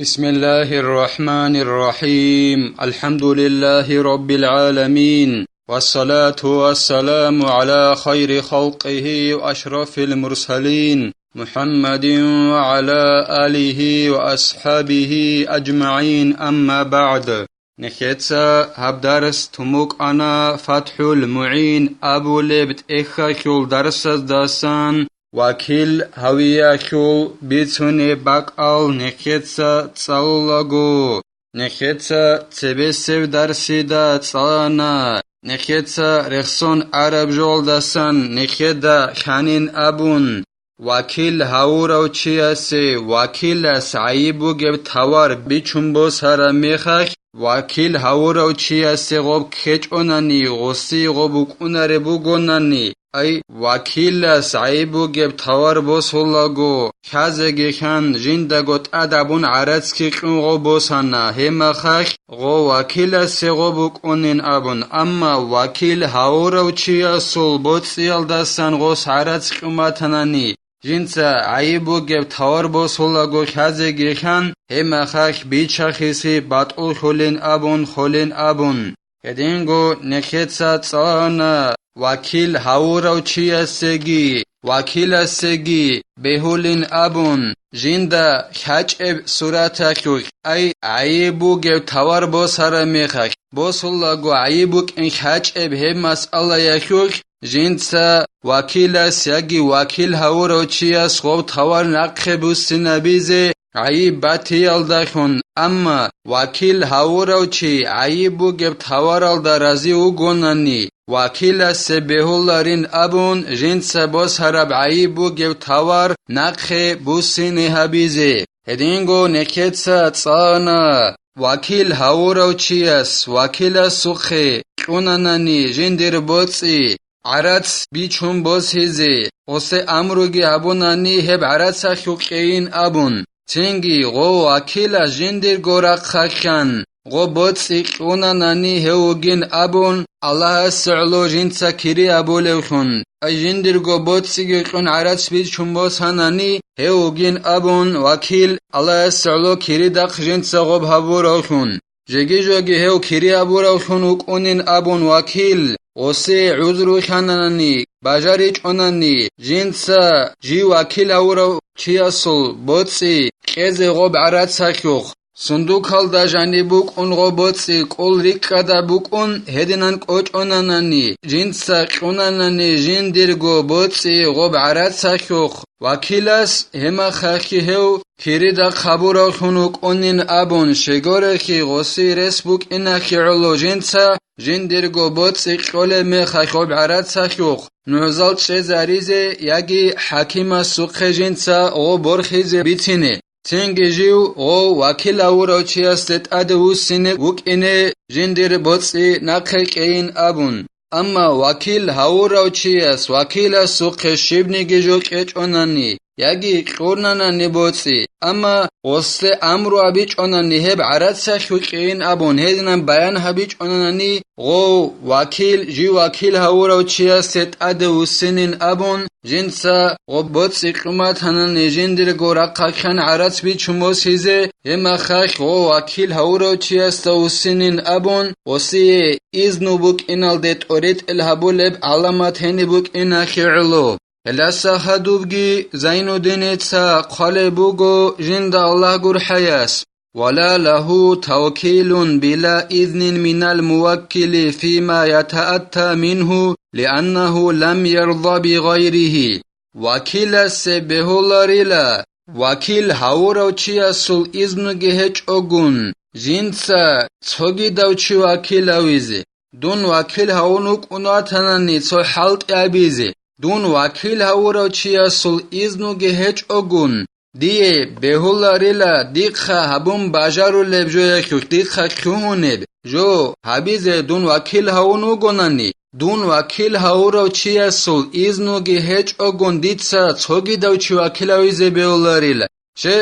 بسم الله الرحمن الرحيم الحمد لله رب العالمين والصلاة والسلام على خير خلقه وأشرف المرسلين محمد وعلى آله وأصحابه أجمعين أما بعد نخيتسا هبدرس تموك أنا فتح المعين أبو لبت إخاكول درس داسان وكيل هوياكول بيتوني باقال نخيتسا تصالغو نخيتسا تبسيو درسي دا تصانا نخيتسا رخصون عرب جول داسان نخيدا خانين أبون وكيل هاورو چياسي وكيل سعيبو جب توار بيچنبو سارا ميخاك وكيل هاورو چياسي غوب كيچوناني غوسي غوبو كوناري بوگوناني أي وكيل سعيبو جب توار بوسولاغو خازگي خان جندگوت ادبون عرضكي قنغو بوسانا همخاك غو وكيل سيغوبو كونين أبون أما وكيل هاورو چياسول بوتسيال داسان غوس عرضكي ماتناني جنسا عيبو جب توار بوسولاغو خازگي خان همخاك بيچخيسي باتقو خولين أبون هدينغو نخيتسا تصانا وكيل هاورو چياسگي وكيل سگي بهولين أبون جندا خاچب صورتاكوك أي عيبو جب توار بوسارا ميخاك بوسولاغو عيبوك إن خاچب هم مسألة يكوك جنسا وكيل سياغي وكيل هاورو چياس غو توار نقخبو سنبيزي عيب باتي الدخون أما وكيل هاورو چي عيبو جب توار الدرازي وگوناني وكيل سبهولارين أبون جنسا بوس هرب عيبو جب توار نقخ بوسيني هبيزي هدينغو نكيتسا تصانا وكيل هاورو چياس وكيل سوخي كوناناني جندر بوتسي عرض بيچون بوس هزي غوسي أمروغي أبوناني هب عرض سخوقين أبون تنگي غو وكيل جندر غورق خاكان غو بوتسي كوناناني هوگين أبون الله سعلو جنسا كيري أبو لوخون أي جندر غو بوتسي كون عرض بيچون بوس هناني هوگين أبون وكيل الله سعلو كيري دق جنسا غو بهبو روخون جگي جوگي هو كيري أبو روخون وكونين أبون وكيل غوسي عذرو خاناني باجاري چوناني جنسا جي وكيل أورو چياسل بوتسي كيزي غوب عرات ساكيوخ صندوق هالدا جاني بوك اون غوبوتسي كول ريكادا بوك اون هدنان كوچ اوناناني جنسا كوناناني جندر غوبوتسي غوب عرات ساكيوخ وكيلاس هما خاكي هو كيريدا خبورا خنوك اونين أبون شغورخي غوسي رسبوك إناكي علو جنسا جندر غوبوتسي كول ميخا غوب عرات ساكيوخ نوزال شزاريزي ياگي حكيما سوق جنسا غو برخيزي بيتيني تنگجيو غو وكيل أورو چياستت أدو سنة وكيني جندر بوتسي نقيقين أبون أما وكيل هاورو چياس وكيل سوق شبني جوك اوناني ياگي قرنانا بوتسي أما غصة أمرو أبيچ اوناني هب عرض سخوقين أبون هدنان بيان هبيچ اوناني غو وكيل جي وكيل هاورو چياستت أدو سنين أبون جنسا غو بوتسي قمات هناني جندر غورقا كان عرض بيچموس هزي هما خاك غو وكيل هاورو چياستا سنين أبون وسي إذنو بوك إنال ديت أوريت الهبولب علامات هني بوك إنا خيرلو هلاسا خدوبگي زينو دينيتسا قالبوغو جند الله gur حياس ولا له توكيل بلا إذن من الموكل فيما يتأتى منه لأنه لم يرضى بغيره وكيل سبهولاريلا وكيل هاورو چياسول إذن گهج أغن جنسا تصوغي دوچي وكيل أويزي دون وكيل هاونوك أنواتناني تصو حالت أبيزي دون وكيل هاورو چياسول إذنو گهج أغن ديه بهولاريلا ديخا هبون باجارو لب جو يكوك ديخا كيونب جو هبيزي دون وكيل هاونو گوناني دون وكيل هاورو چياسول إذنو گهج أغن ديتسا تصوغي دوچي وكيل أويزي بهولاريلا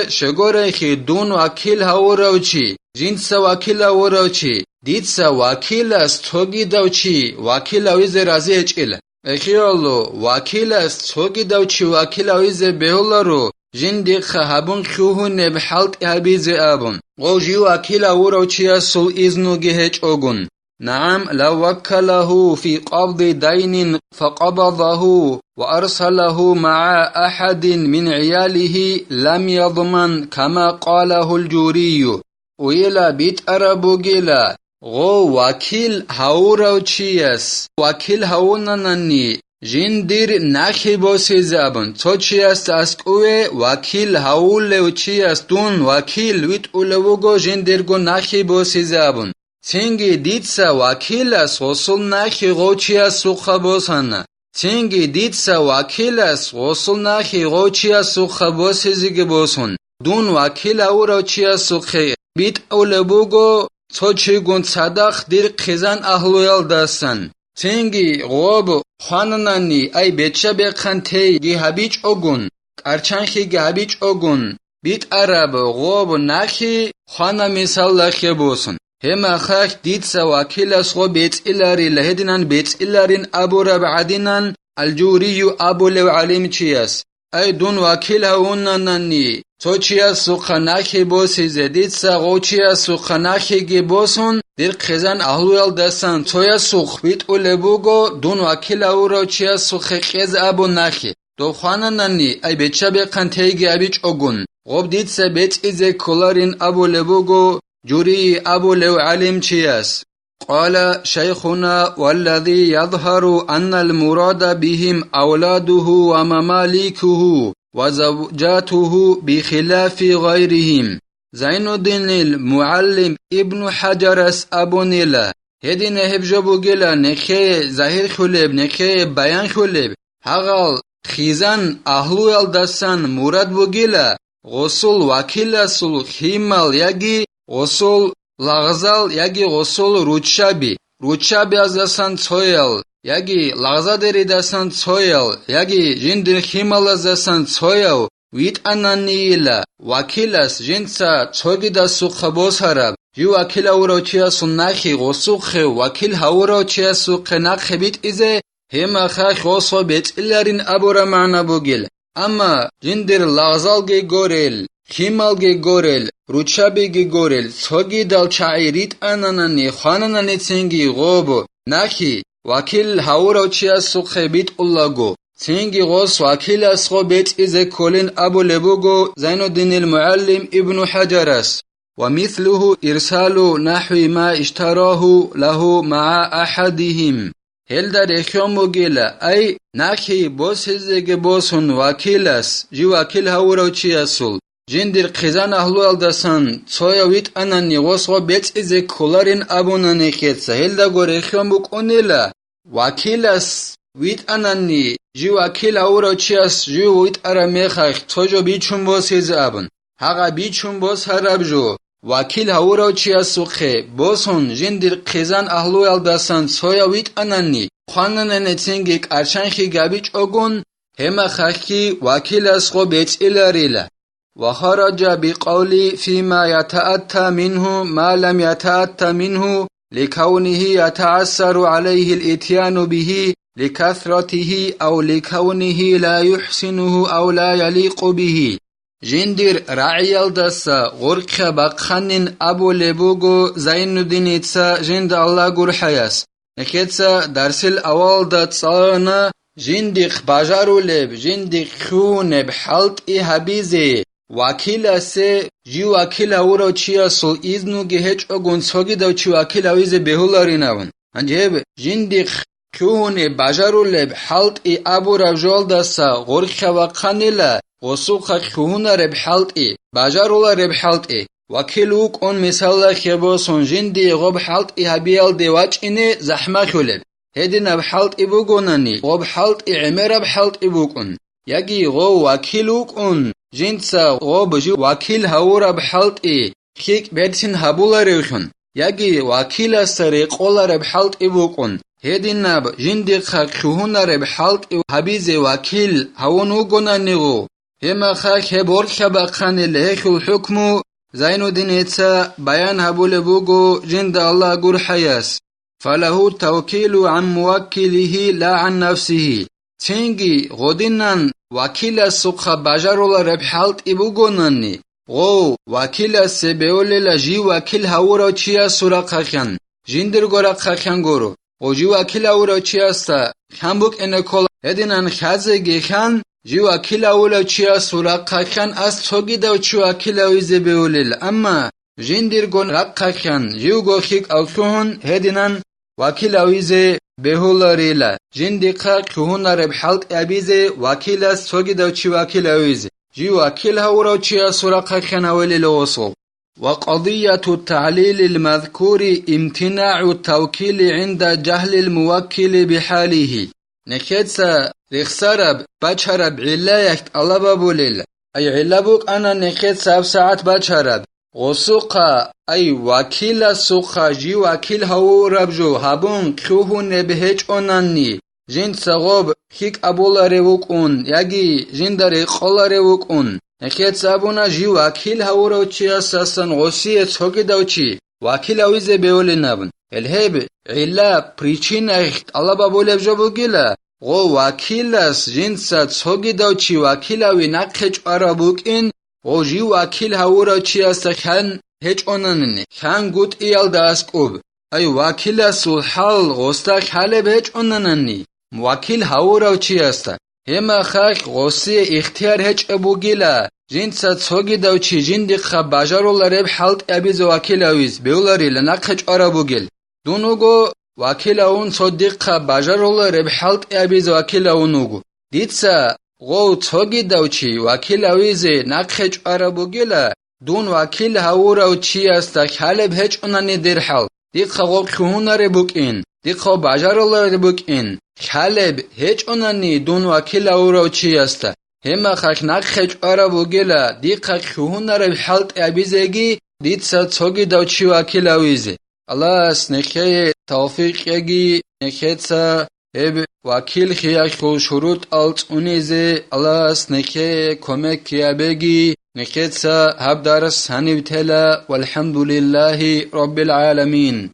شغورخي دون وكيل هاورو چي جنسا وكيل هاورو چي ديتسا وكيل تصوغي دوچي وكيل أويزي رازي اچيلا اخيالو وكيل تصوغي دوچي وكيل أويزي بهولارو جندق خهبون خوهن بحلط هبيز أبون غوجي وكلا وروچيا سل إذنو جهج أغن نعم لو وكله في قبض دين فقبضه وأرسله مع أحد من عياله لم يضمن كما قاله الجوري ويلا بيت أربو جيلا غو وكيل هاوروچياس وكيل هاونانني جندير ناخي بوسي زابن توچياس اسكوه وكيل هاولوچياس دون وكيل ويت اولوغو جنديرگو ناخي بوسي زابن تنگي ديتسا وكيلاس غسل ناخي غوچياس سوخبوسانا تنگي ديتسا وكيلاس غسل ناخي غوچياس سوخبوسي زيگبوسون دون وكيل هاوروچياس سوخي بيت اولوغو توچيگون صداخ دير خزان اهلويال داستان تنگي غوب خانناني اي بيتشا بيخان تي گي هبيچ اوگون قرچانخي گي هبيچ اوگون بيت عرب غوب ناخي خانا مثال لخي بوسن هما خاخ ديتسا وكيلاس غو بيت إلاري لهدنان بيت إلارين أبو ربعدنان الجوري أبو لو عليم چياس اي دون وكيل هونناني توچيا سوخناخي بوسي زديتسا غوچيا سوخناخي گي بوسون دير خزان اهلويال دستان تويا سوخ بيت اولبوگو دون وكيل اوروچيا سوخي قز ابو ناخي دو خانناني اي بيتشا بيقان تيگي ابيچ اوگون غوب ديتسا بيت إزي كولارين أبو لبوگو جوري أبو لو علم چياس قال شيخنا والذي يظهر أن المراد بهم أولاده ومماليكه وزوجاته بخلاف غيرهم زين الدين المعلم ابن حجرس أبو نيلا هدين هبجبو گلا نخي ظاهر خلب نخي بيان خلب هغال خيزان أهلو يلدسان مراد بو گلا غسل وكيل سل خيمال يگي غسل لغزال يگي غسل روچابي ازدسان تويل يگي لغزا دريدسان تويل يگي جندر خيمال ازدسان تويل ويت انانيلا وكيلس جنسا توگي دا سوخبوس هرب يو وكيل اوروچيا سناخي غسوخ وكيل هاوروچيا سوخناخ بيت إزي هما خاخ غسو بيت إلارين أبورا معنا بوگل اما جندر لغزال گي گوريل خيمال گي گوريل روچابي گي گوريل توگي دال چايريت اناناني خاناناني تنگي غوبو ناخي وكيل هاوروچيا سوخ بيت أولاگو تنگي غوص وكيل اسخو بيت إزي كولين أبو لبوگو زين الدين المعلم ابن حجرس ومثله إرسال نحو ما اشتراه له مع أحدهم هل در اخيومو گيلا اي ناخي بوس هزيگي بوسون وكيلس جي وكيل هاوروچياسول جندر خزان اهلو الدسان تويا ويت اناني غوصو بيت إزي كولارين أبوناني خيتسا هل دا غور اخيومو قونيلا وكيلس ويت اناني جي وكيل هاوروچياس جي ويت اراميخاخ توجو بيچون بوس هزي ابن هاقا بيچون بوس هرب جو وكيل هاوروچياس سوخي بوسون جندر خزان اهلو الدسان تويا ويت اناني خانناني تنگي قرچانخي گابيچ اوگون هما خاخي وكيل اسخو بيت إلاريلا وخرج بقولي فيما يتأتى منه ما لم يتأتى منه لكونه يتعسر عليه الاتيان به لكثرته أو لكونه لا يحسنه أو لا يليق به جندر رعيال دسا غرق بقخنن أبو لبوگو زين الدين جند الله gur حياس نكتسا درسل أول دات صانا جندق باجارو لب جندق خون بحلط هبيزي وكيل سي جي وكيل هاوروچيا سو إذنو گهج اوگون سوگي دو چي وكيل هاويزي بهولاريناون انجيب جندق خون باجارو لب حلط أبو رجال دسا غرق وقخنلا غسوخ خون رب حلط باجارو رب حلط وكيلوك اون مثال خيبوسون جندي غب حلط هبيال ديواج اني زحمة خلب هدين بحلط ابوگوناني غب حلط عمر بحلط ابوگون يجي غو وكيلوك اون جنسا غب جي وكيل هاورا بحلط خيك بيتسن هبولا ريوشون يجي وكيل سري قولا ربحلط ابوگون هدين ناب جندي خون ربحلط هبيزي وكيل هونو گونانيغو هما خاك هبور خبقان لهيخ الحكم زين الدين إتسا بيان هبول بوغو جند الله gur حياس فله التوكيل عن موكله لا عن نفسه Цинги годинан вакила сукха бажарула рабхалт ибугонанни. Го вакила себеолела жи вакил хаура чия сурақахян. Жиндир горақахян гору. Го жи вакил хаура чияста хамбук энекол единан хазеги хан жи вакил хаура чия сурақахян ас цогидав чи вакила визе беолел. Амма жиндир горақахян жиуго хик алкуhun единан вакила визе behullarila jindiqa kuhuna rebhalt abize wakila sogidawchi wakila wize ji wakila hawrawchi suraqa khanawili lawsul وقضية التعليل المذكور امتناع التوكيل عند جهل الموكل بحاله نكتسا رخسرب بچرب علايك ألبابوليل أي علبوك أنا نكتسا بساعت بچرب غسوقا أي وكيل سوقا جي وكيل هو ربجو هبون كيوهو نبهج أناني جين سغوب هيك أبولا ريوكون يجي جين داري قولا ريوكون نكيت سابونا جي وكيل هو روشي أساسن غسية سوكي دوشي وكيل هويزي بيولي نابن الهيب علا بريچين اخت الله بابولي بجوبو گيلا غو وكيلس جين سات سوكي دوشي وكيل هوي نقج عربوك إن غو جي وكيل هو روشي أساسن هج أناني خان قوت إيال داسكوب أي وكيل سلحال غستاك حالب هج أناني وكيل هو روشي أستا هما خاك غسي اختيار هج أبو گيلا جين سات سوغي دوچي جين دقا باجارو لرب حالت أبيز وكيل أويز بيولاري لنقج عربو گل دونوغو وكيل أون صدقا باجارو لرب حالت أبيز وكيل أونوغو ديتسا غو سوغي دوچي وكيل أويز نقج عربو گلا دون وكيل هورو چي استاك حالب هج أناني در حال دقا غو كهونا ربوك إن دقا باجارو لربوك إن حالب هج أناني دون وكيل هورو چي استا هما خاك نقج عربو گلا دقا كهونا رب حالت أبيزيگي ديتسا سوغي دوچي وكيل أويز الله سنخي توفيق يجي نخيتسا اب وكيل خياك شروط الت اونيزه الله سنخي كومك يابگي نخيتسا هب درس هنيتلا والحمد لله رب العالمين.